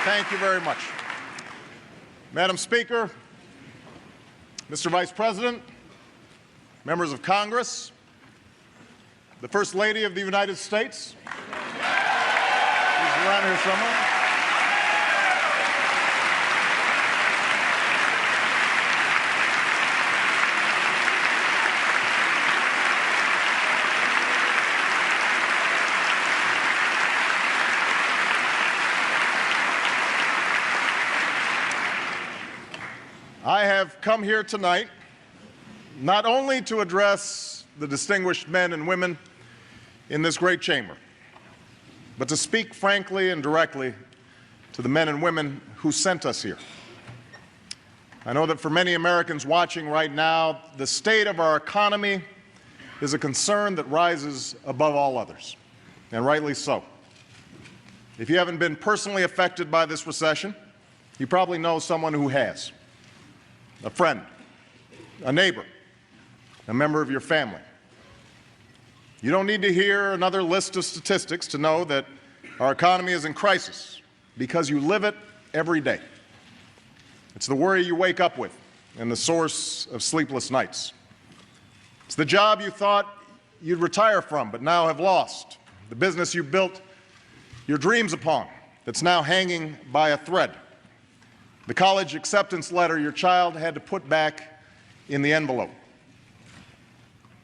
Thank you very much. Madam Speaker, Mr. Vice President, members of Congress, the First Lady of the United States, she's around here somewhere. I have come here tonight not only to address the distinguished men and women in this great chamber, but to speak frankly and directly to the men and women who sent us here. I know that for many Americans watching right now, the state of our economy is a concern that rises above all others, and rightly so. If you haven't been personally affected by this recession, you probably know someone who has. A friend, a neighbor, a member of your family. You don't need to hear another list of statistics to know that our economy is in crisis because you live it every day. It's the worry you wake up with and the source of sleepless nights. It's the job you thought you'd retire from but now have lost, the business you built your dreams upon that's now hanging by a thread. The college acceptance letter your child had to put back in the envelope.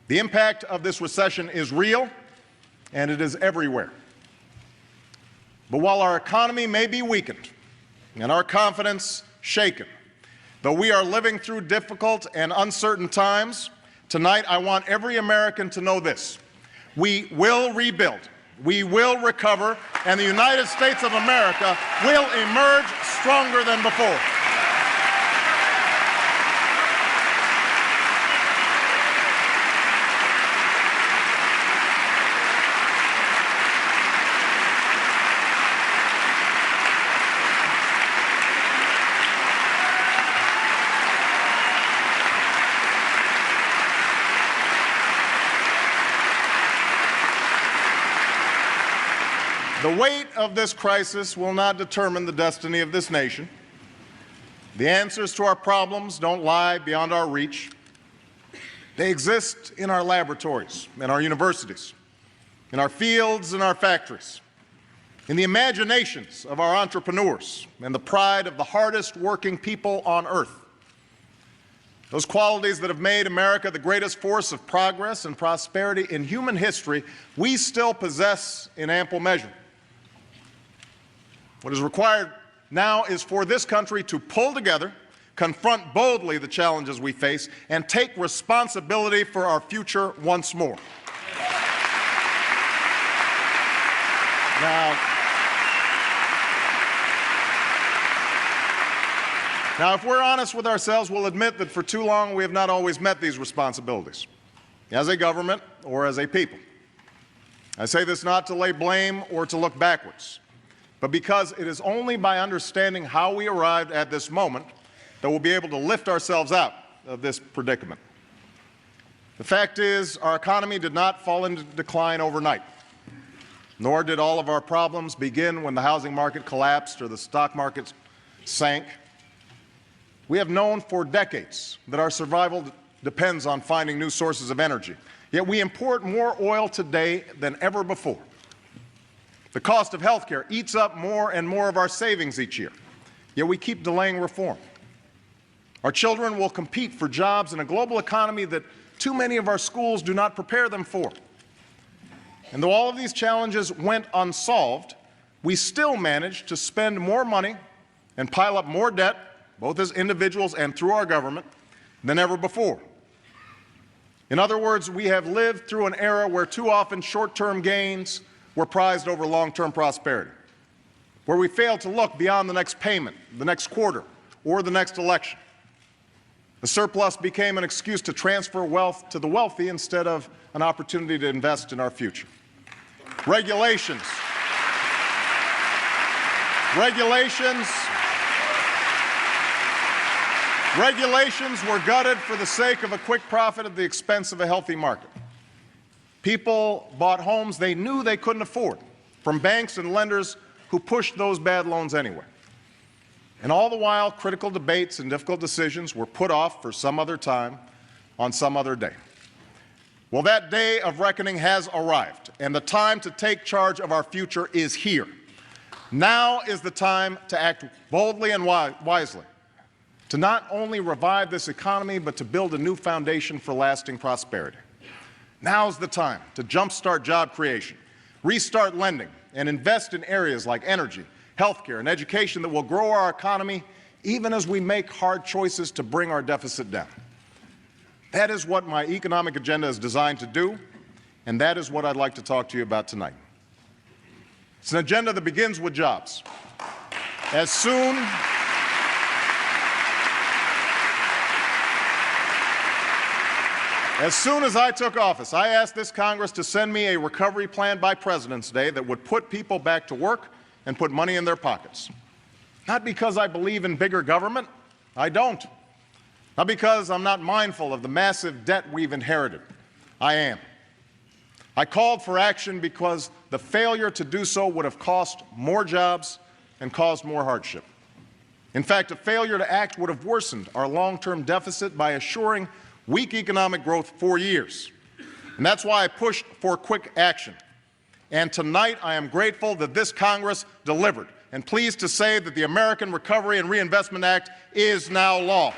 The impact of this recession is real, and it is everywhere. But while our economy may be weakened and our confidence shaken, though we are living through difficult and uncertain times, tonight I want every American to know this: we will rebuild. We will recover, and the United States of America will emerge stronger than before. The weight of this crisis will not determine the destiny of this nation. The answers to our problems don't lie beyond our reach. They exist in our laboratories, in our universities, in our fields and our factories, in the imaginations of our entrepreneurs and the pride of the hardest working people on earth. Those qualities that have made America the greatest force of progress and prosperity in human history, we still possess in ample measure. What is required now is for this country to pull together, confront boldly the challenges we face, and take responsibility for our future once more. Now, if we're honest with ourselves, we'll admit that for too long we have not always met these responsibilities, as a government or as a people. I say this not to lay blame or to look backwards, but because it is only by understanding how we arrived at this moment that we'll be able to lift ourselves out of this predicament. The fact is, our economy did not fall into decline overnight, nor did all of our problems begin when the housing market collapsed or the stock market sank. We have known for decades that our survival depends on finding new sources of energy, yet we import more oil today than ever before. The cost of health care eats up more and more of our savings each year, yet we keep delaying reform. Our children will compete for jobs in a global economy that too many of our schools do not prepare them for. And though all of these challenges went unsolved, we still managed to spend more money and pile up more debt, both as individuals and through our government, than ever before. In other words, we have lived through an era where too often short-term gains were prized over long-term prosperity, where we failed to look beyond the next payment, the next quarter, or the next election. The surplus became an excuse to transfer wealth to the wealthy instead of an opportunity to invest in our future. Regulations were gutted for the sake of a quick profit at the expense of a healthy market. People bought homes they knew they couldn't afford from banks and lenders who pushed those bad loans anyway. And all the while, critical debates and difficult decisions were put off for some other time on some other day. Well, that day of reckoning has arrived, and the time to take charge of our future is here. Now is the time to act boldly and wisely, to not only revive this economy, but to build a new foundation for lasting prosperity. Now is the time to jumpstart job creation, restart lending, and invest in areas like energy, healthcare, and education that will grow our economy even as we make hard choices to bring our deficit down. That is what my economic agenda is designed to do, and that is what I'd like to talk to you about tonight. It's an agenda that begins with jobs. As soon as I took office, I asked this Congress to send me a recovery plan by President's Day that would put people back to work and put money in their pockets. Not because I believe in bigger government. I don't. Not because I'm not mindful of the massive debt we've inherited. I am. I called for action because the failure to do so would have cost more jobs and caused more hardship. In fact, a failure to act would have worsened our long-term deficit by assuring weak economic growth for years. And that's why I pushed for quick action. And tonight I am grateful that this Congress delivered, and pleased to say that the American Recovery and Reinvestment Act is now law.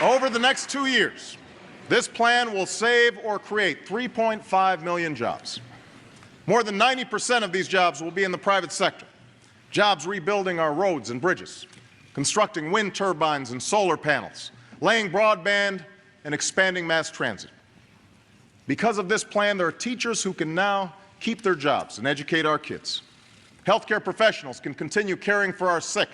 Over the next 2 years, this plan will save or create 3.5 million jobs. More than 90% of these jobs will be in the private sector. Jobs rebuilding our roads and bridges, constructing wind turbines and solar panels, laying broadband, and expanding mass transit. Because of this plan, there are teachers who can now keep their jobs and educate our kids. Healthcare professionals can continue caring for our sick.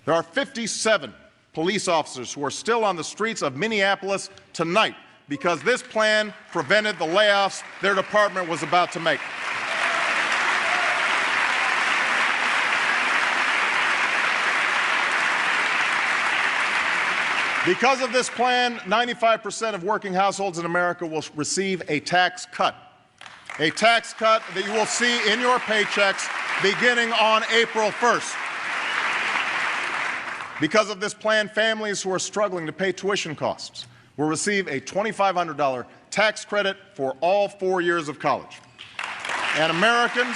There are 57 police officers who are still on the streets of Minneapolis tonight because this plan prevented the layoffs their department was about to make. Because of this plan, 95% of working households in America will receive a tax cut that you will see in your paychecks beginning on April 1st. Because of this plan, families who are struggling to pay tuition costs will receive a $2,500 tax credit for all 4 years of college. And Americans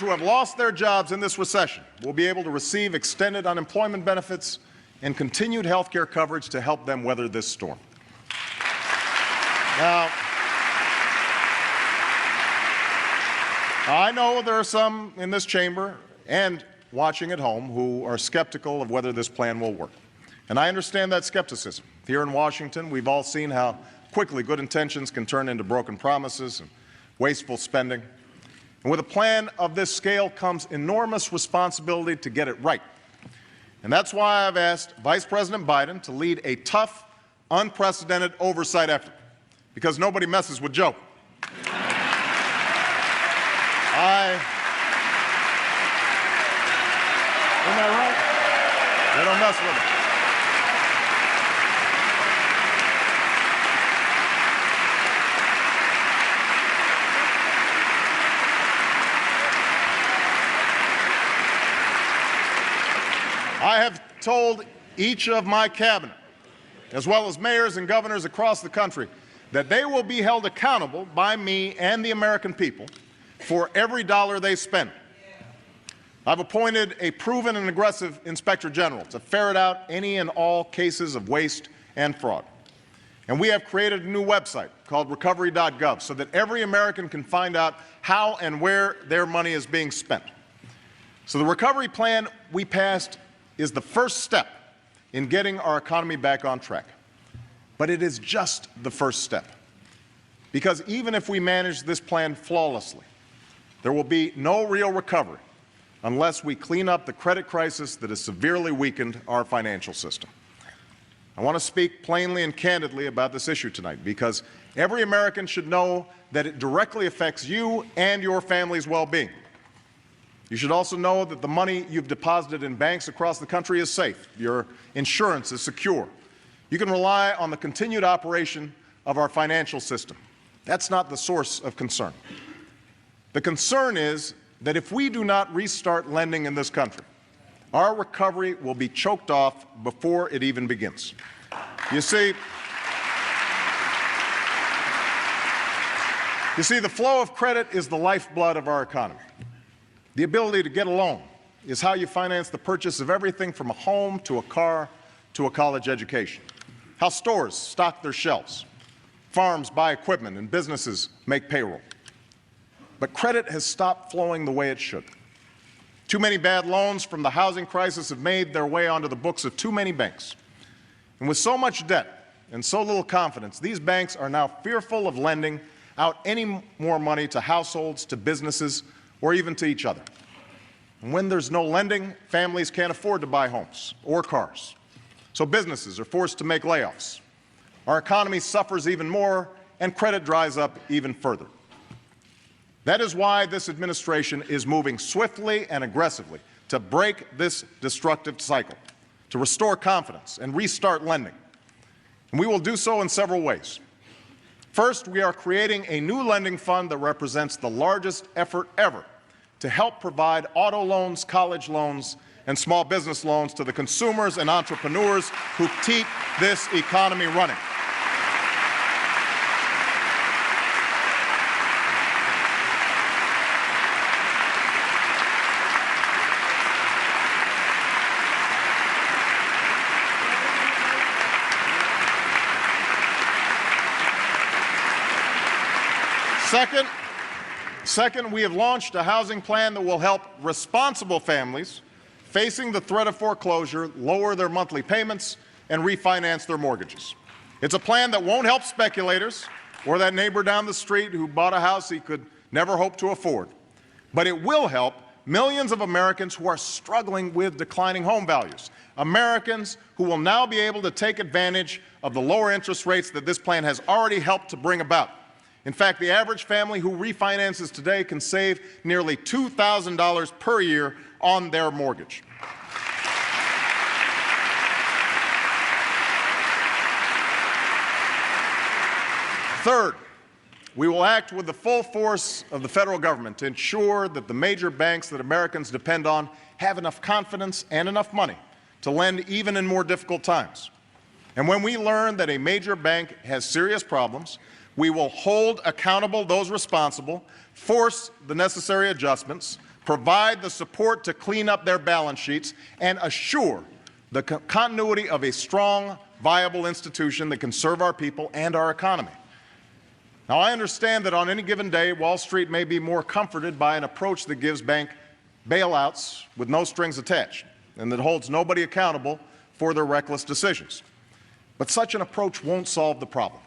who have lost their jobs in this recession will be able to receive extended unemployment benefits and continued health care coverage to help them weather this storm. Now, I know there are some in this chamber and watching at home who are skeptical of whether this plan will work. And I understand that skepticism. Here in Washington, we've all seen how quickly good intentions can turn into broken promises and wasteful spending. And with a plan of this scale comes enormous responsibility to get it right. And that's why I've asked Vice President Biden to lead a tough, unprecedented oversight effort, because nobody messes with Joe. Isn't that right? They don't mess with it. I have told each of my cabinet, as well as mayors and governors across the country, that they will be held accountable by me and the American people for every dollar they spend. I've appointed a proven and aggressive Inspector General to ferret out any and all cases of waste and fraud. And we have created a new website called recovery.gov so that every American can find out how and where their money is being spent. So the recovery plan we passed is the first step in getting our economy back on track. But it is just the first step. Because even if we manage this plan flawlessly, there will be no real recovery unless we clean up the credit crisis that has severely weakened our financial system. I want to speak plainly and candidly about this issue tonight because every American should know that it directly affects you and your family's well-being. You should also know that the money you've deposited in banks across the country is safe. Your insurance is secure. You can rely on the continued operation of our financial system. That's not the source of concern. The concern is that if we do not restart lending in this country, our recovery will be choked off before it even begins. You see, the flow of credit is the lifeblood of our economy. The ability to get a loan is how you finance the purchase of everything from a home to a car to a college education, how stores stock their shelves, farms buy equipment, and businesses make payroll. But credit has stopped flowing the way it should. Too many bad loans from the housing crisis have made their way onto the books of too many banks. And with so much debt and so little confidence, these banks are now fearful of lending out any more money to households, to businesses, or even to each other. And when there's no lending, families can't afford to buy homes or cars. So businesses are forced to make layoffs. Our economy suffers even more, and credit dries up even further. That is why this administration is moving swiftly and aggressively to break this destructive cycle, to restore confidence and restart lending. And we will do so in several ways. First, we are creating a new lending fund that represents the largest effort ever to help provide auto loans, college loans, and small business loans to the consumers and entrepreneurs who keep this economy running. Second, we have launched a housing plan that will help responsible families facing the threat of foreclosure lower their monthly payments and refinance their mortgages. It's a plan that won't help speculators or that neighbor down the street who bought a house he could never hope to afford. But it will help millions of Americans who are struggling with declining home values, Americans who will now be able to take advantage of the lower interest rates that this plan has already helped to bring about. In fact, the average family who refinances today can save nearly $2,000 per year on their mortgage. Third, we will act with the full force of the federal government to ensure that the major banks that Americans depend on have enough confidence and enough money to lend even in more difficult times. And when we learn that a major bank has serious problems, we will hold accountable those responsible, force the necessary adjustments, provide the support to clean up their balance sheets, and assure the continuity of a strong, viable institution that can serve our people and our economy. Now, I understand that on any given day, Wall Street may be more comforted by an approach that gives bank bailouts with no strings attached and that holds nobody accountable for their reckless decisions. But such an approach won't solve the problem.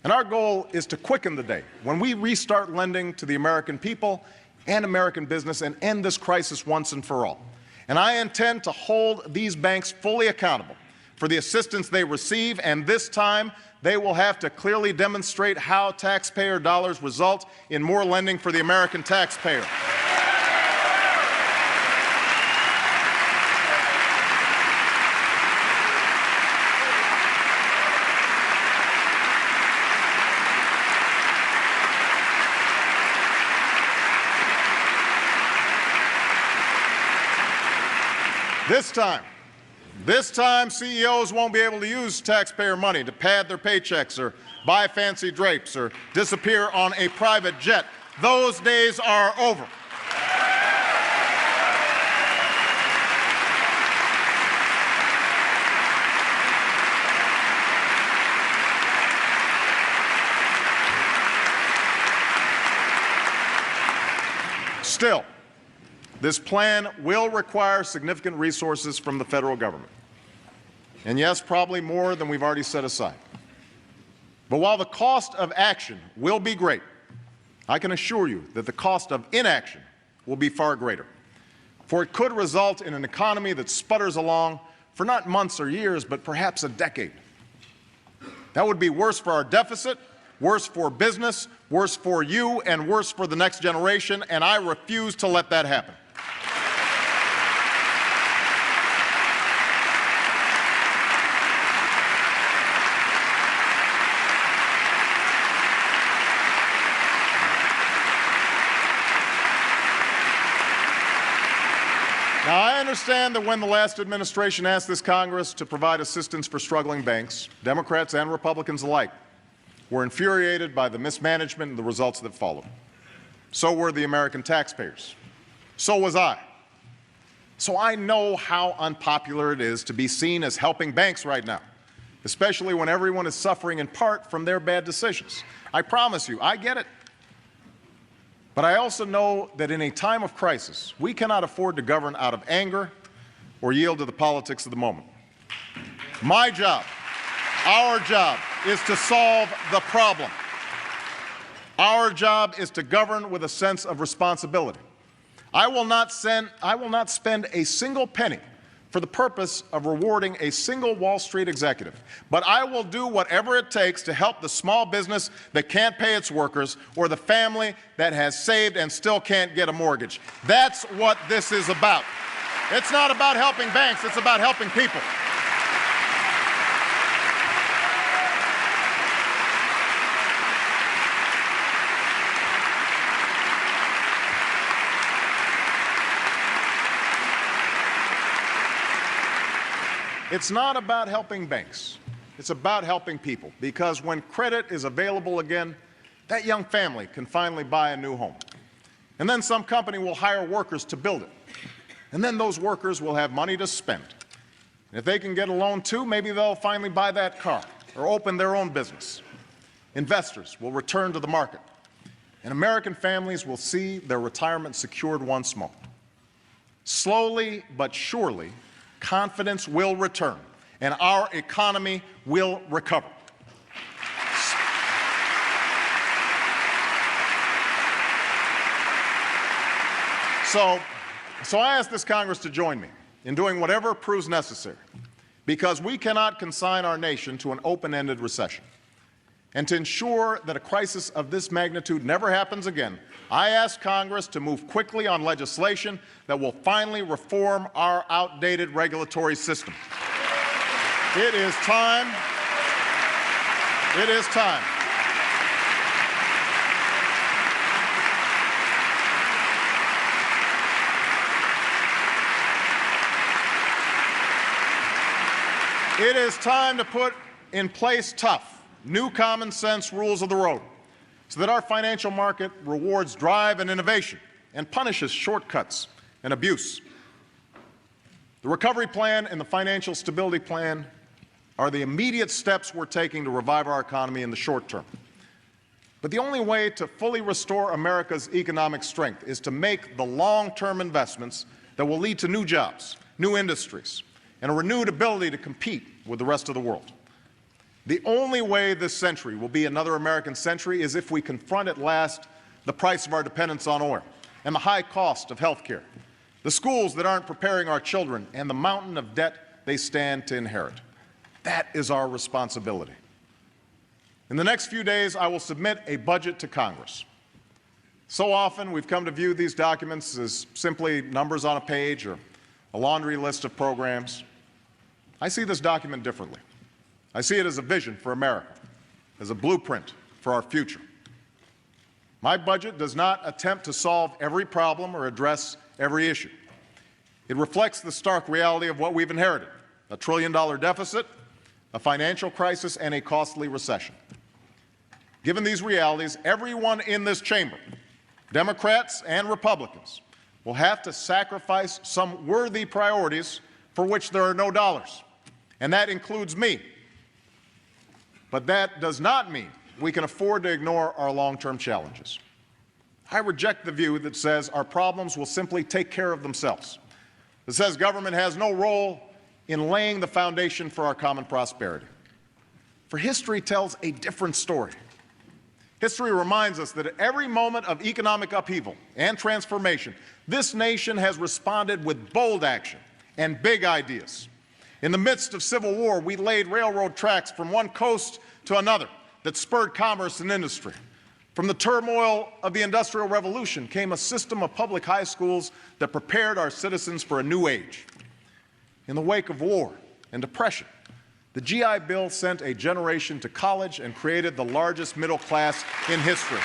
And our goal is to quicken the day when we restart lending to the American people and American business and end this crisis once and for all. And I intend to hold these banks fully accountable for the assistance they receive, and this time they will have to clearly demonstrate how taxpayer dollars result in more lending for the American taxpayer. This time, CEOs won't be able to use taxpayer money to pad their paychecks or buy fancy drapes or disappear on a private jet. Those days are over. Still, this plan will require significant resources from the federal government. And yes, probably more than we've already set aside. But while the cost of action will be great, I can assure you that the cost of inaction will be far greater. for it could result in an economy that sputters along for not months or years, but perhaps a decade. That would be worse for our deficit, worse for business, worse for you, and worse for the next generation, and I refuse to let that happen. Now, I understand that when the last administration asked this Congress to provide assistance for struggling banks, Democrats and Republicans alike were infuriated by the mismanagement and the results that followed. So were the American taxpayers. So was I. So I know how unpopular it is to be seen as helping banks right now, especially when everyone is suffering in part from their bad decisions. I promise you, I get it. But I also know that in a time of crisis, we cannot afford to govern out of anger or yield to the politics of the moment. My job, our job, is to solve the problem. Our job is to govern with a sense of responsibility. I will not spend a single penny for the purpose of rewarding a single Wall Street executive, but I will do whatever it takes to help the small business that can't pay its workers or the family that has saved and still can't get a mortgage. That's what this is about. It's not about helping banks, it's about helping people. It's not about helping banks. It's about helping people, because when credit is available again, that young family can finally buy a new home. And then some company will hire workers to build it. And then those workers will have money to spend. And if they can get a loan too, maybe they'll finally buy that car or open their own business. Investors will return to the market. And American families will see their retirement secured once more. Slowly but surely, confidence will return, and our economy will recover. So I ask this Congress to join me in doing whatever proves necessary, because we cannot consign our nation to an open-ended recession. And to ensure that a crisis of this magnitude never happens again, I ask Congress to move quickly on legislation that will finally reform our outdated regulatory system. It is time. It is time. It is time to put in place tough, new common sense rules of the road so that our financial market rewards drive and innovation and punishes shortcuts and abuse. The recovery plan and the financial stability plan are the immediate steps we're taking to revive our economy in the short term. But the only way to fully restore America's economic strength is to make the long-term investments that will lead to new jobs, new industries, and a renewed ability to compete with the rest of the world. The only way this century will be another American century is if we confront at last the price of our dependence on oil and the high cost of health care, the schools that aren't preparing our children, and the mountain of debt they stand to inherit. That is our responsibility. In the next few days, I will submit a budget to Congress. So often we've come to view these documents as simply numbers on a page or a laundry list of programs. I see this document differently. I see it as a vision for America, as a blueprint for our future. My budget does not attempt to solve every problem or address every issue. It reflects the stark reality of what we've inherited: a $1 trillion deficit, a financial crisis, and a costly recession. Given these realities, everyone in this chamber, Democrats and Republicans, will have to sacrifice some worthy priorities for which there are no dollars, and that includes me. But that does not mean we can afford to ignore our long-term challenges. I reject the view that says our problems will simply take care of themselves, that says government has no role in laying the foundation for our common prosperity. For history tells a different story. History reminds us that at every moment of economic upheaval and transformation, this nation has responded with bold action and big ideas. In the midst of civil war, we laid railroad tracks from one coast to another that spurred commerce and industry. From the turmoil of the Industrial Revolution came a system of public high schools that prepared our citizens for a new age. In the wake of war and depression, the GI Bill sent a generation to college and created the largest middle class in history.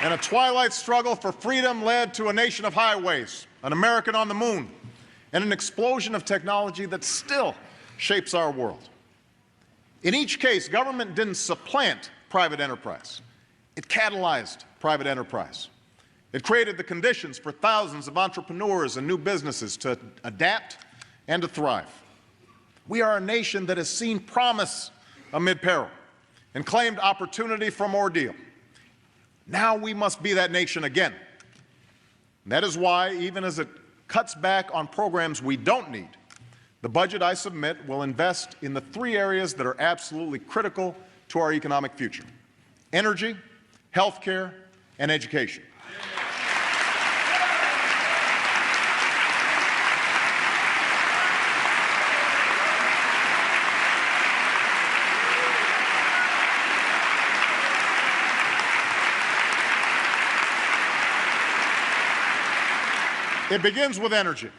And a twilight struggle for freedom led to a nation of highways, an American on the moon, and an explosion of technology that still shapes our world. In each case, government didn't supplant private enterprise. It catalyzed private enterprise. It created the conditions for thousands of entrepreneurs and new businesses to adapt and to thrive. We are a nation that has seen promise amid peril and claimed opportunity from ordeal. Now we must be that nation again. And that is why, even as it cuts back on programs we don't need, the budget I submit will invest in the three areas that are absolutely critical to our economic future: energy, health care, and education. It begins with energy.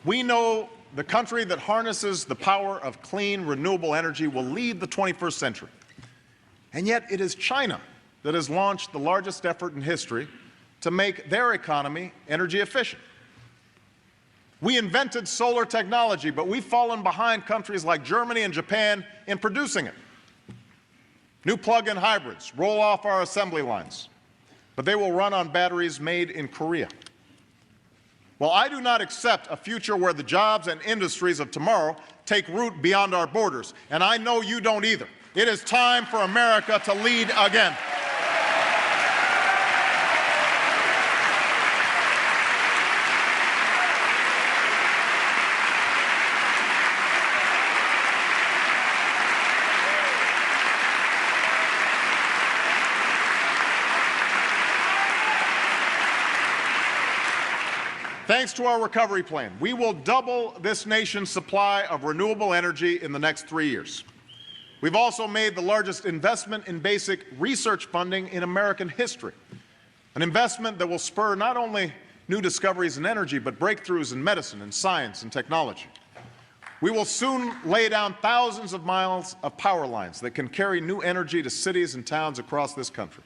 We know the country that harnesses the power of clean, renewable energy will lead the 21st century. And yet it is China that has launched the largest effort in history to make their economy energy efficient. We invented solar technology, but we've fallen behind countries like Germany and Japan in producing it. New plug-in hybrids roll off our assembly lines, but they will run on batteries made in Korea. Well, I do not accept a future where the jobs and industries of tomorrow take root beyond our borders, and I know you don't either. It is time for America to lead again. Thanks to our recovery plan, we will double this nation's supply of renewable energy in the next 3 years. We've also made the largest investment in basic research funding in American history, an investment that will spur not only new discoveries in energy, but breakthroughs in medicine and science and technology. We will soon lay down thousands of miles of power lines that can carry new energy to cities and towns across this country.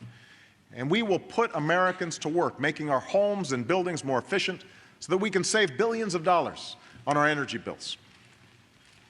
And we will put Americans to work, making our homes and buildings more efficient, so that we can save billions of dollars on our energy bills.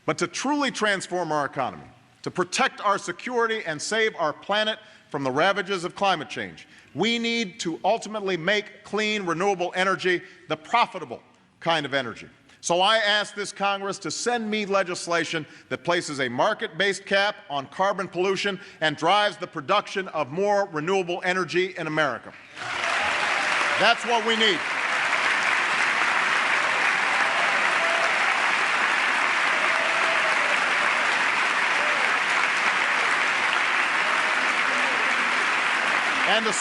But to truly transform our economy, to protect our security and save our planet from the ravages of climate change, we need to ultimately make clean, renewable energy the profitable kind of energy. So I ask this Congress to send me legislation that places a market-based cap on carbon pollution and drives the production of more renewable energy in America. That's what we need. And to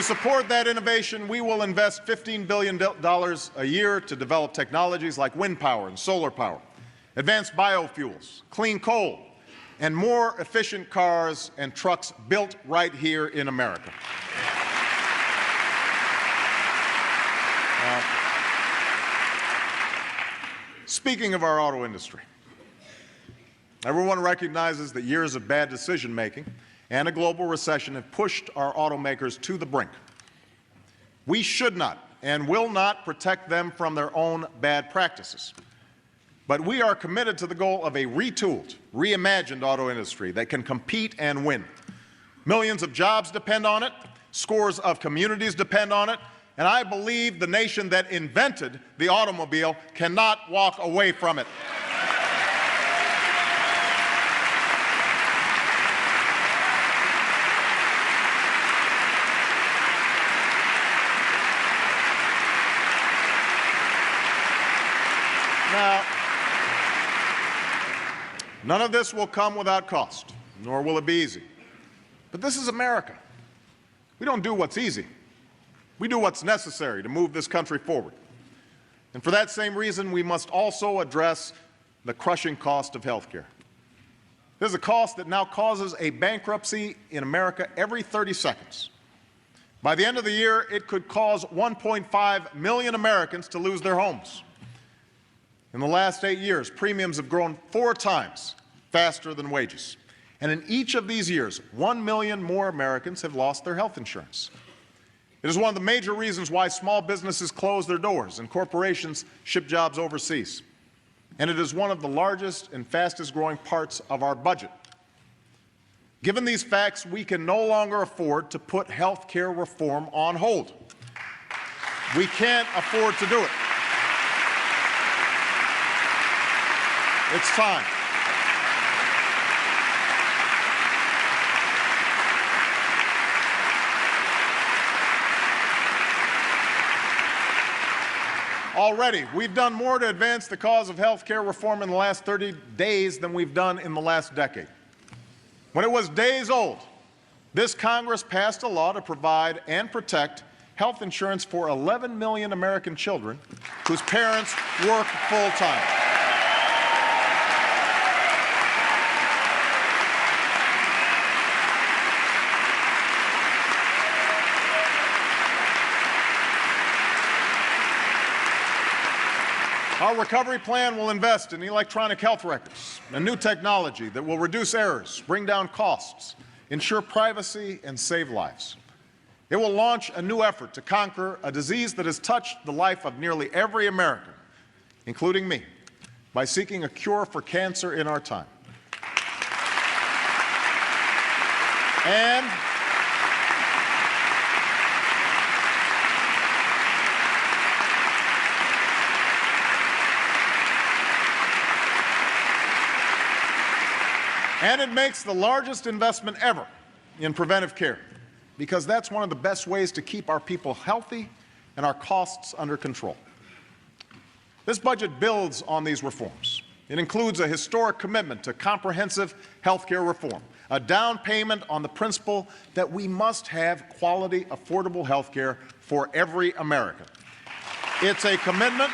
support that innovation, we will invest $15 billion a year to develop technologies like wind power and solar power, advanced biofuels, clean coal, and more efficient cars and trucks built right here in America. Speaking of our auto industry, everyone recognizes that years of bad decision-making and a global recession have pushed our automakers to the brink. We should not and will not protect them from their own bad practices. But we are committed to the goal of a retooled, reimagined auto industry that can compete and win. Millions of jobs depend on it, scores of communities depend on it, and I believe the nation that invented the automobile cannot walk away from it. None of this will come without cost, nor will it be easy. But this is America. We don't do what's easy. We do what's necessary to move this country forward. And for that same reason, we must also address the crushing cost of health care. This is a cost that now causes a bankruptcy in America every 30 seconds. By the end of the year, it could cause 1.5 million Americans to lose their homes. In the last 8 years, premiums have grown 4 times faster than wages. And in each of these years, 1 million more Americans have lost their health insurance. It is one of the major reasons why small businesses close their doors and corporations ship jobs overseas. And it is one of the largest and fastest growing parts of our budget. Given these facts, we can no longer afford to put health care reform on hold. We can't afford to do it. It's time. Already, we've done more to advance the cause of health care reform in the last 30 days than we've done in the last decade. When it was days old, this Congress passed a law to provide and protect health insurance for 11 million American children whose parents work full-time. Our recovery plan will invest in electronic health records and new technology that will reduce errors, bring down costs, ensure privacy, and save lives. It will launch a new effort to conquer a disease that has touched the life of nearly every American, including me, by seeking a cure for cancer in our time. And it makes the largest investment ever in preventive care, because that's one of the best ways to keep our people healthy and our costs under control. This budget builds on these reforms. It includes a historic commitment to comprehensive health care reform, a down payment on the principle that we must have quality, affordable health care for every American. It's a commitment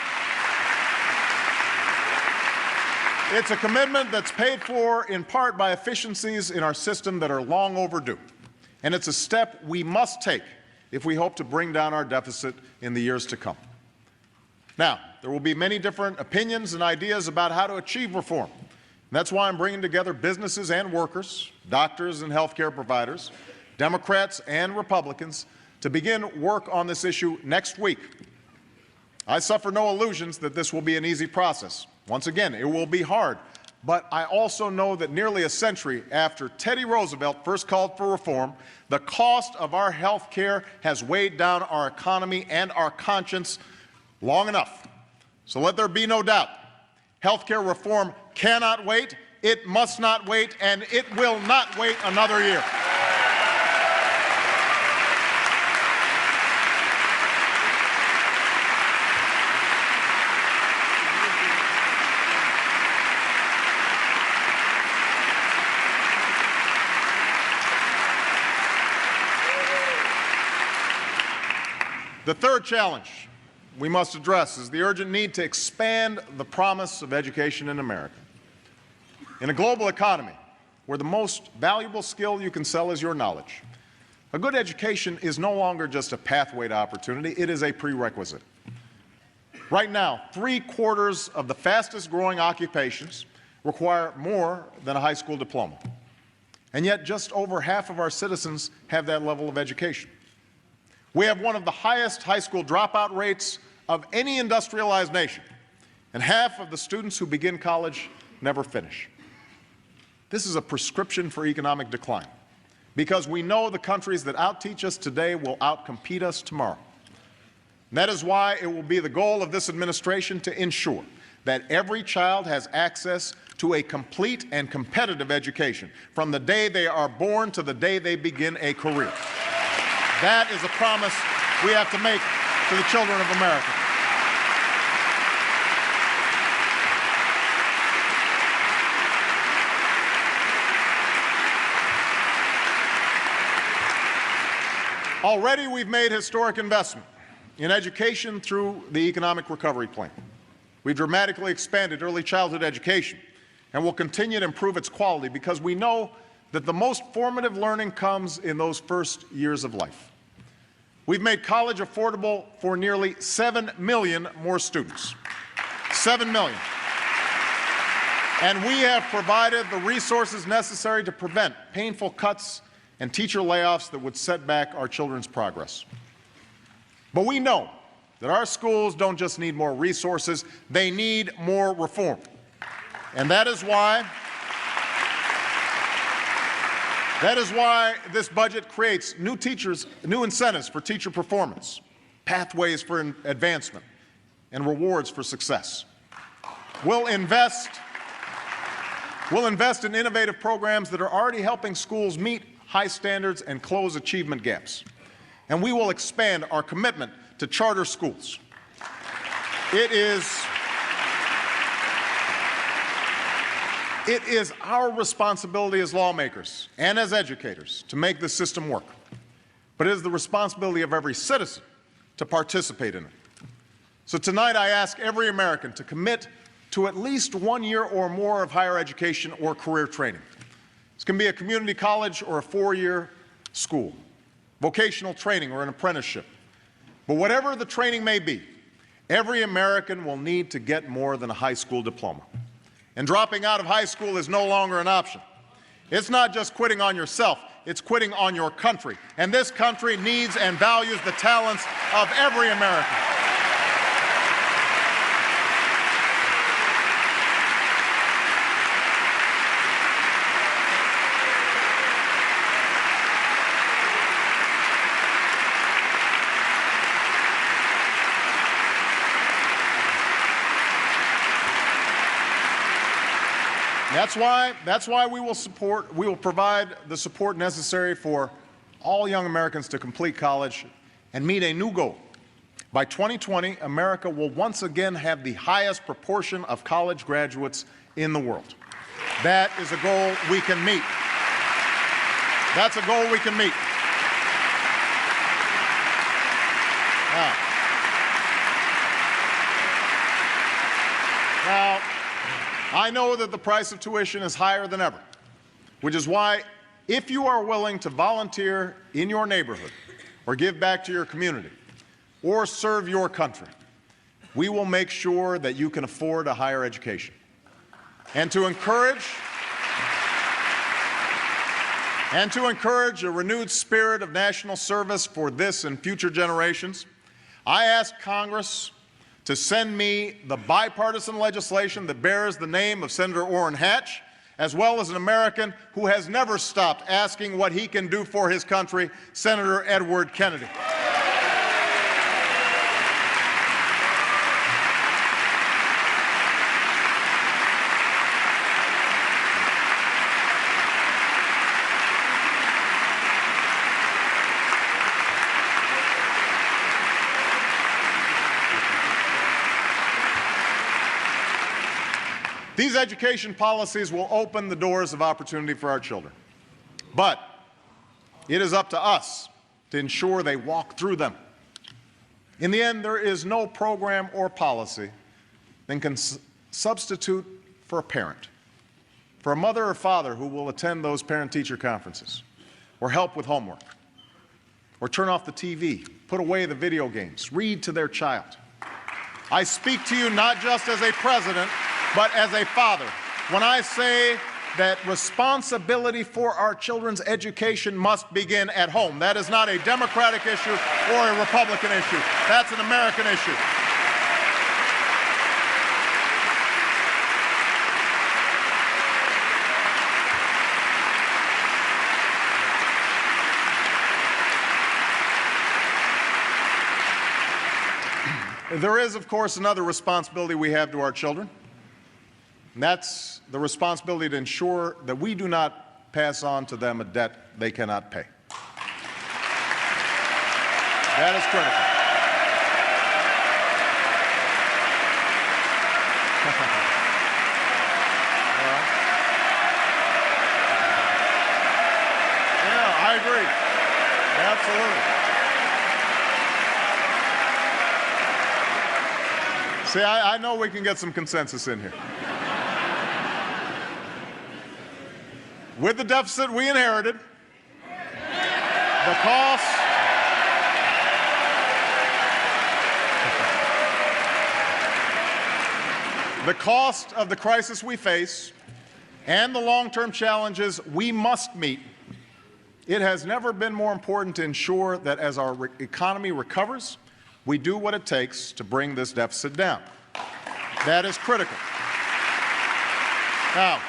that's paid for in part by efficiencies in our system that are long overdue. And it's a step we must take if we hope to bring down our deficit in the years to come. Now, there will be many different opinions and ideas about how to achieve reform. And that's why I'm bringing together businesses and workers, doctors and healthcare providers, Democrats and Republicans, to begin work on this issue next week. I suffer no illusions that this will be an easy process. Once again, it will be hard, but I also know that nearly a century after Teddy Roosevelt first called for reform, the cost of our health care has weighed down our economy and our conscience long enough. So let there be no doubt, health care reform cannot wait, it must not wait, and it will not wait another year. The third challenge we must address is the urgent need to expand the promise of education in America. In a global economy where the most valuable skill you can sell is your knowledge, a good education is no longer just a pathway to opportunity, it is a prerequisite. Right now, 3/4 of the fastest growing occupations require more than a high school diploma. And yet just over half of our citizens have that level of education. We have one of the highest high school dropout rates of any industrialized nation, and half of the students who begin college never finish. This is a prescription for economic decline, because we know the countries that outteach us today will outcompete us tomorrow. And that is why it will be the goal of this administration to ensure that every child has access to a complete and competitive education from the day they are born to the day they begin a career. That is a promise we have to make to the children of America. Already we've made historic investment in education through the Economic Recovery Plan. We've dramatically expanded early childhood education and will continue to improve its quality because we know that the most formative learning comes in those first years of life. We've made college affordable for nearly 7 million more students. 7 million. And we have provided the resources necessary to prevent painful cuts and teacher layoffs that would set back our children's progress. But we know that our schools don't just need more resources, they need more reform. And that is why this budget creates new incentives for teacher performance, pathways for advancement, and rewards for success. We'll invest in innovative programs that are already helping schools meet high standards and close achievement gaps. And we will expand our commitment to charter schools. It is our responsibility as lawmakers and as educators to make this system work. But it is the responsibility of every citizen to participate in it. So tonight I ask every American to commit to at least 1 year or more of higher education or career training. This can be a community college or a 4-year school, vocational training or an apprenticeship. But whatever the training may be, every American will need to get more than a high school diploma. And dropping out of high school is no longer an option. It's not just quitting on yourself, it's quitting on your country. And this country needs and values the talents of every American. That's why we will provide the support necessary for all young Americans to complete college and meet a new goal. By 2020, America will once again have the highest proportion of college graduates in the world. That is a goal we can meet. That's a goal we can meet. Now, I know that the price of tuition is higher than ever, which is why, if you are willing to volunteer in your neighborhood or give back to your community or serve your country, we will make sure that you can afford a higher education. And to encourage a renewed spirit of national service for this and future generations, I ask Congress to send me the bipartisan legislation that bears the name of Senator Orrin Hatch, as well as an American who has never stopped asking what he can do for his country, Senator Edward Kennedy. These education policies will open the doors of opportunity for our children. But it is up to us to ensure they walk through them. In the end, there is no program or policy that can substitute for a parent, for a mother or father who will attend those parent-teacher conferences, or help with homework, or turn off the TV, put away the video games, read to their child. I speak to you not just as a president, but as a father, when I say that responsibility for our children's education must begin at home. That is not a Democratic issue or a Republican issue. That's an American issue. There is, of course, another responsibility we have to our children. And that's the responsibility to ensure that we do not pass on to them a debt they cannot pay. That is critical. Yeah, I agree. Absolutely. See, I know we can get some consensus in here. With the deficit we inherited, the cost of the crisis we face, and the long-term challenges we must meet, it has never been more important to ensure that as our economy recovers, we do what it takes to bring this deficit down. That is critical. Now,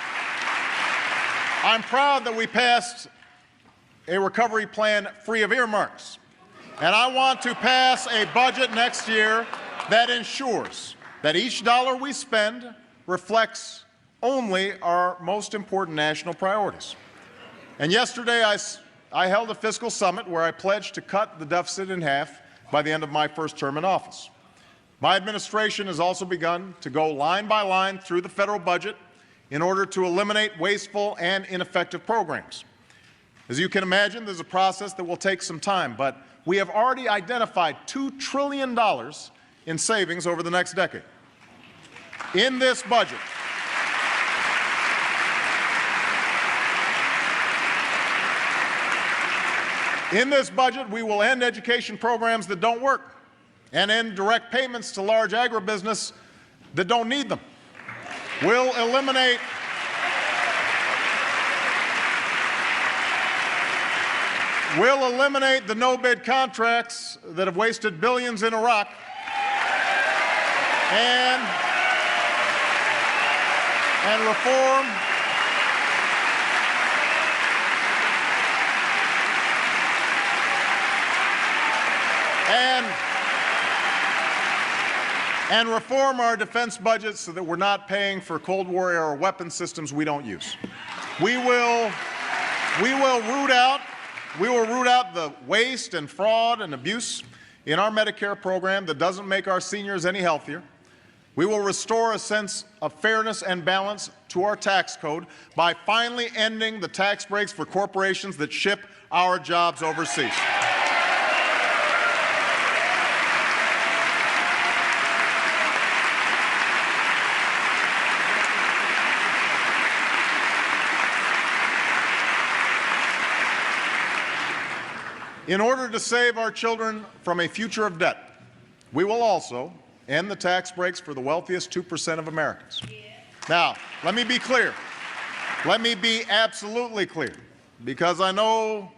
I'm proud that we passed a recovery plan free of earmarks, and I want to pass a budget next year that ensures that each dollar we spend reflects only our most important national priorities. And yesterday I held a fiscal summit where I pledged to cut the deficit in half by the end of my first term in office. My administration has also begun to go line by line through the federal budget in order to eliminate wasteful and ineffective programs. As you can imagine, there's a process that will take some time, but we have already identified $2 trillion in savings over the next decade. In this budget, we will end education programs that don't work and end direct payments to large agribusiness that don't need them. We'll eliminate the no-bid contracts that have wasted billions in Iraq and reform our defense budget so that we're not paying for Cold War era weapon systems we don't use. We will root out the waste and fraud and abuse in our Medicare program that doesn't make our seniors any healthier. We will restore a sense of fairness and balance to our tax code by finally ending the tax breaks for corporations that ship our jobs overseas. In order to save our children from a future of debt, we will also end the tax breaks for the wealthiest 2% of Americans. Now, let me be clear. Let me be absolutely clear, because I know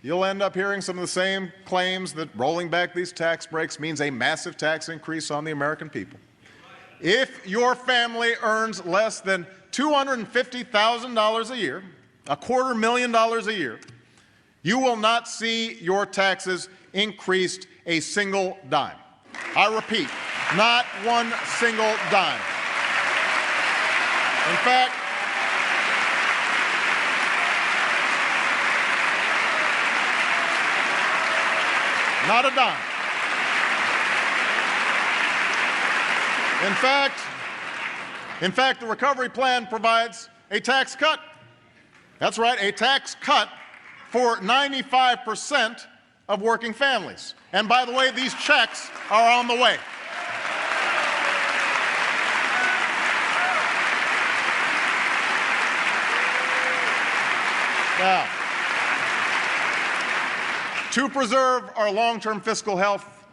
you'll end up hearing some of the same claims that rolling back these tax breaks means a massive tax increase on the American people. If your family earns less than $250,000 a year, $250,000 a year, you will not see your taxes increased a single dime. I repeat, not one single dime. In fact, not a dime. In fact, the recovery plan provides a tax cut. That's right, a tax cut for 95% of working families. And by the way, these checks are on the way. Now, to preserve our long-term fiscal health,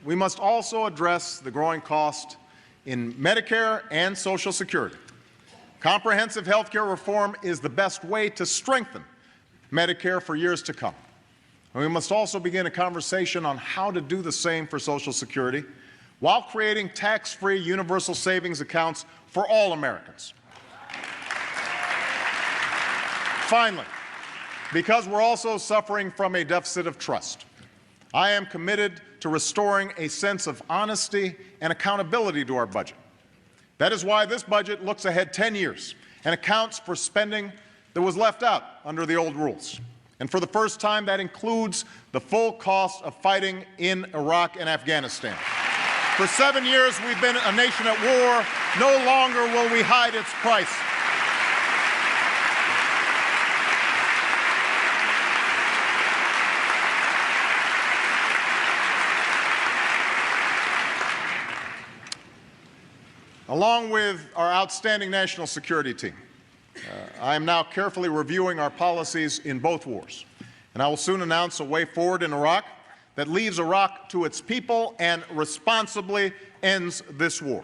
we must also address the growing cost in Medicare and Social Security. Comprehensive health care reform is the best way to strengthen Medicare for years to come. And we must also begin a conversation on how to do the same for Social Security while creating tax-free universal savings accounts for all Americans. Finally, because we're also suffering from a deficit of trust, I am committed to restoring a sense of honesty and accountability to our budget. That is why this budget looks ahead 10 years and accounts for spending that was left out under the old rules. And for the first time, that includes the full cost of fighting in Iraq and Afghanistan. For 7 years, we've been a nation at war. No longer will we hide its price. outstanding national security team. I am now carefully reviewing our policies in both wars, and I will soon announce a way forward in Iraq that leaves Iraq to its people and responsibly ends this war.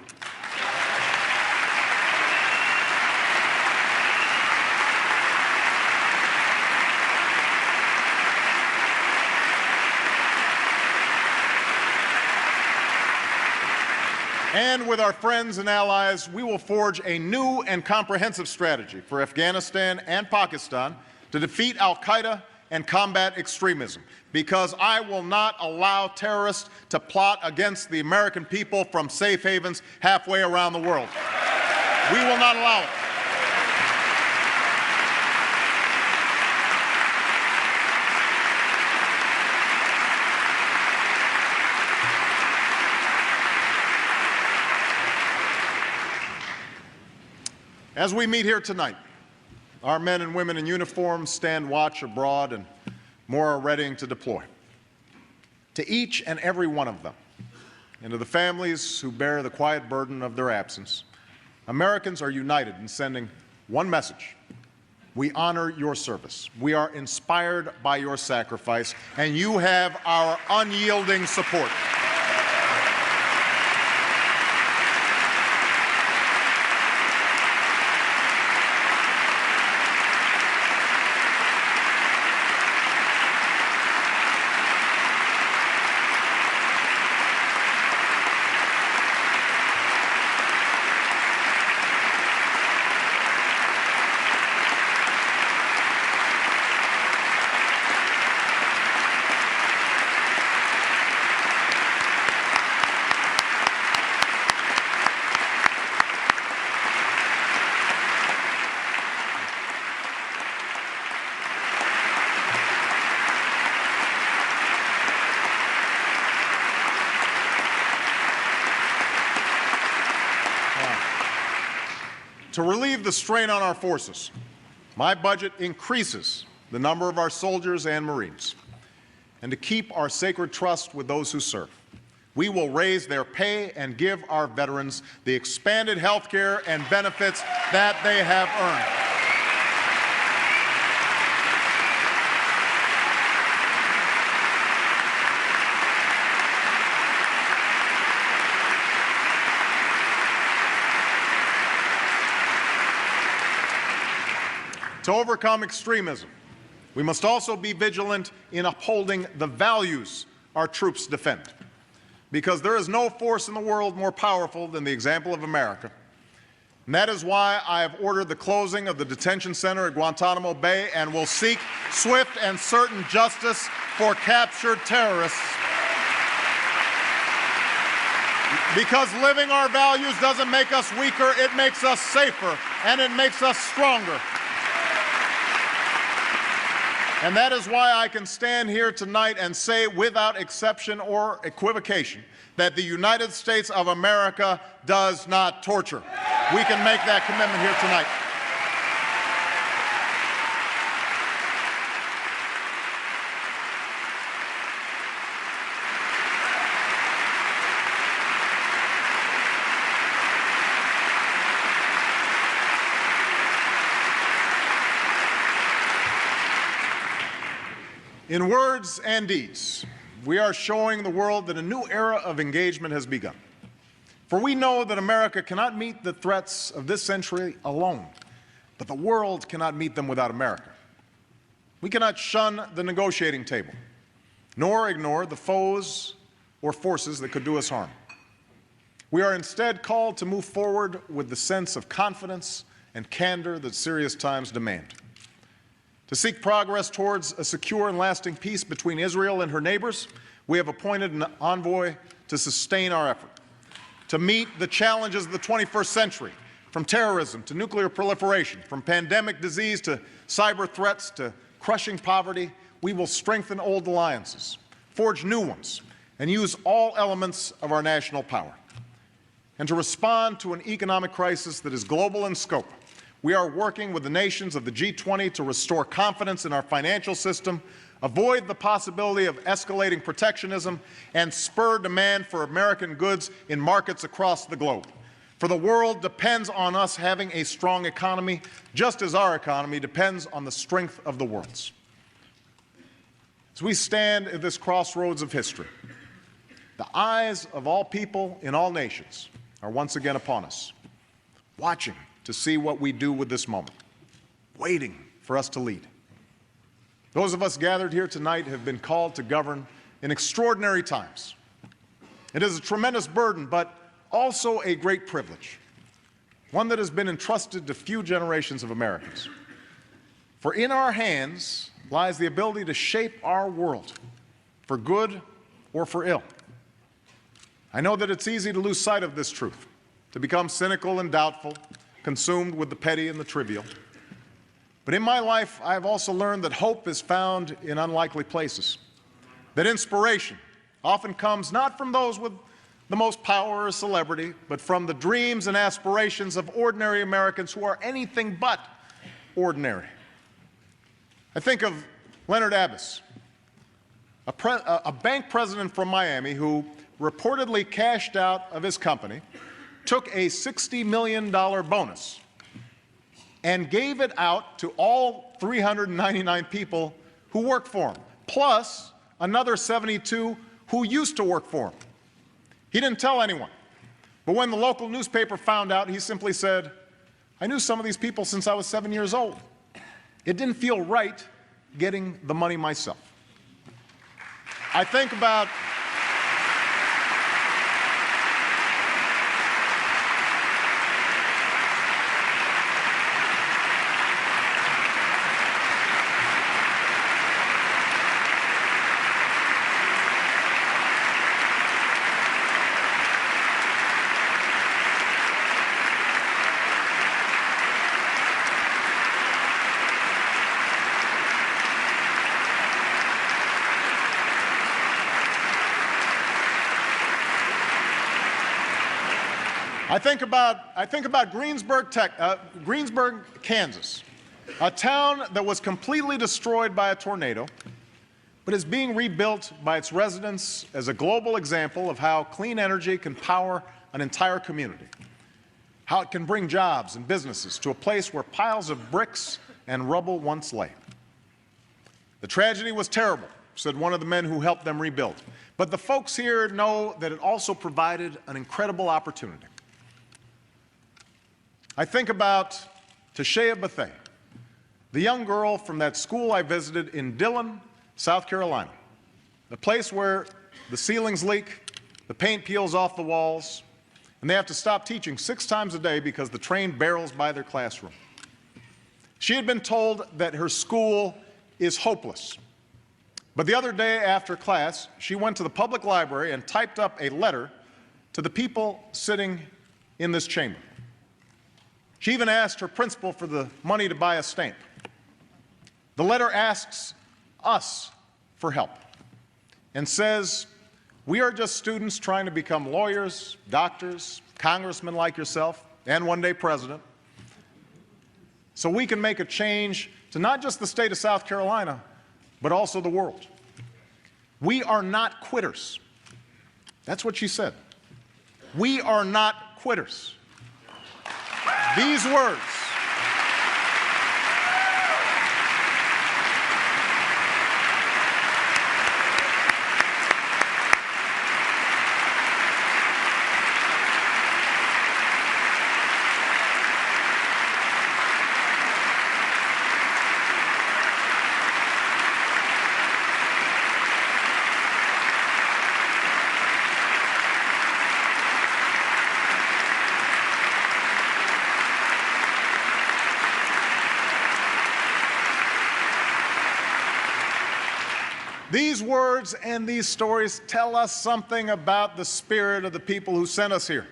And with our friends and allies, we will forge a new and comprehensive strategy for Afghanistan and Pakistan to defeat al-Qaeda and combat extremism, because I will not allow terrorists to plot against the American people from safe havens halfway around the world. We will not allow it. As we meet here tonight, our men and women in uniform stand watch abroad, and more are readying to deploy. To each and every one of them, and to the families who bear the quiet burden of their absence, Americans are united in sending one message: we honor your service. We are inspired by your sacrifice, and you have our unyielding support. To relieve the strain on our forces, my budget increases the number of our soldiers and Marines. And to keep our sacred trust with those who serve, we will raise their pay and give our veterans the expanded health care and benefits that they have earned. To overcome extremism, we must also be vigilant in upholding the values our troops defend, because there is no force in the world more powerful than the example of America. And that is why I have ordered the closing of the detention center at Guantanamo Bay and will seek swift and certain justice for captured terrorists. Because living our values doesn't make us weaker, it makes us safer, and it makes us stronger. And that is why I can stand here tonight and say without exception or equivocation that the United States of America does not torture. We can make that commitment here tonight. In words and deeds, we are showing the world that a new era of engagement has begun. For we know that America cannot meet the threats of this century alone, but the world cannot meet them without America. We cannot shun the negotiating table, nor ignore the foes or forces that could do us harm. We are instead called to move forward with the sense of confidence and candor that serious times demand. To seek progress towards a secure and lasting peace between Israel and her neighbors, we have appointed an envoy to sustain our effort. To meet the challenges of the 21st century, from terrorism to nuclear proliferation, from pandemic disease to cyber threats to crushing poverty, we will strengthen old alliances, forge new ones, and use all elements of our national power. And to respond to an economic crisis that is global in scope, we are working with the nations of the G20 to restore confidence in our financial system, avoid the possibility of escalating protectionism, and spur demand for American goods in markets across the globe. For the world depends on us having a strong economy, just as our economy depends on the strength of the world's. As we stand at this crossroads of history, the eyes of all people in all nations are once again upon us, watching to see what we do with this moment, waiting for us to lead. Those of us gathered here tonight have been called to govern in extraordinary times. It is a tremendous burden, but also a great privilege, one that has been entrusted to few generations of Americans. For in our hands lies the ability to shape our world for good or for ill. I know that it's easy to lose sight of this truth, to become cynical and doubtful, consumed with the petty and the trivial. But in my life, I have also learned that hope is found in unlikely places, that inspiration often comes not from those with the most power or celebrity, but from the dreams and aspirations of ordinary Americans who are anything but ordinary. I think of Leonard Abbas, a bank president from Miami who reportedly cashed out of his company, took a $60 million bonus, and gave it out to all 399 people who worked for him, plus another 72 who used to work for him. He didn't tell anyone. But when the local newspaper found out, he simply said, "I knew some of these people since I was 7 years old. It didn't feel right getting the money myself." I think about I think about Greensburg, Kansas, a town that was completely destroyed by a tornado, but is being rebuilt by its residents as a global example of how clean energy can power an entire community, how it can bring jobs and businesses to a place where piles of bricks and rubble once lay. The tragedy was terrible, said one of the men who helped them rebuild, but the folks here know that it also provided an incredible opportunity. I think about Tashea Bethea, the young girl from that school I visited in Dillon, South Carolina, the place where the ceilings leak, the paint peels off the walls, and they have to stop teaching 6 times a day because the train barrels by their classroom. She had been told that her school is hopeless. But the other day after class, she went to the public library and typed up a letter to the people sitting in this chamber. She even asked her principal for the money to buy a stamp. The letter asks us for help and says, "We are just students trying to become lawyers, doctors, congressmen like yourself, and one day president, so we can make a change to not just the state of South Carolina, but also the world. We are not quitters." That's what she said. We are not quitters. These words These words and these stories tell us something about the spirit of the people who sent us here.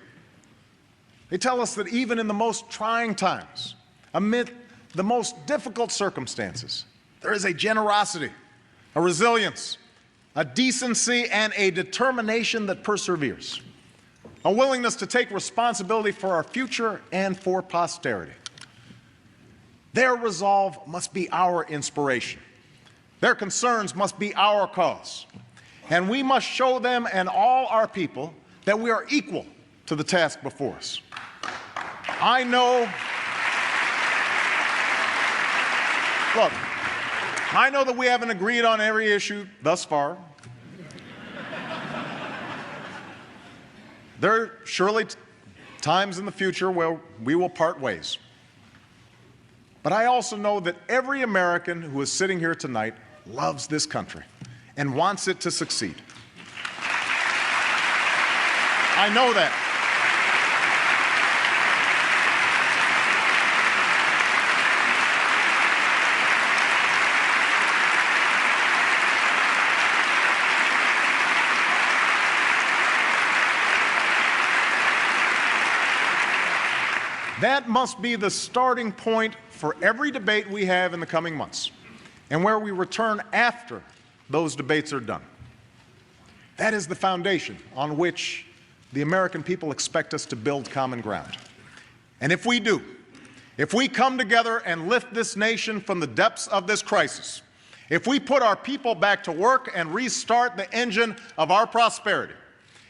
They tell us that even in the most trying times, amid the most difficult circumstances, there is a generosity, a resilience, a decency, and a determination that perseveres, a willingness to take responsibility for our future and for posterity. Their resolve must be our inspiration. Their concerns must be our cause. And we must show them and all our people that we are equal to the task before us. I know, look, I know that we haven't agreed on every issue thus far. There are surely times in the future where we will part ways. But I also know that every American who is sitting here tonight loves this country and wants it to succeed. I know that. That must be the starting point for every debate we have in the coming months, and where we return after those debates are done. That is the foundation on which the American people expect us to build common ground. And if we do, if we come together and lift this nation from the depths of this crisis, if we put our people back to work and restart the engine of our prosperity,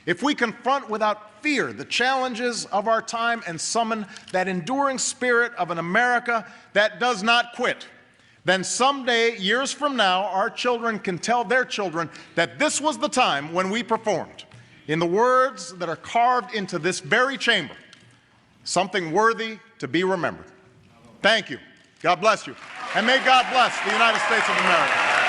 if we confront without fear the challenges of our time and summon that enduring spirit of an America that does not quit, then someday, years from now, our children can tell their children that this was the time when we performed, in the words that are carved into this very chamber, something worthy to be remembered. Thank you. God bless you. And may God bless the United States of America.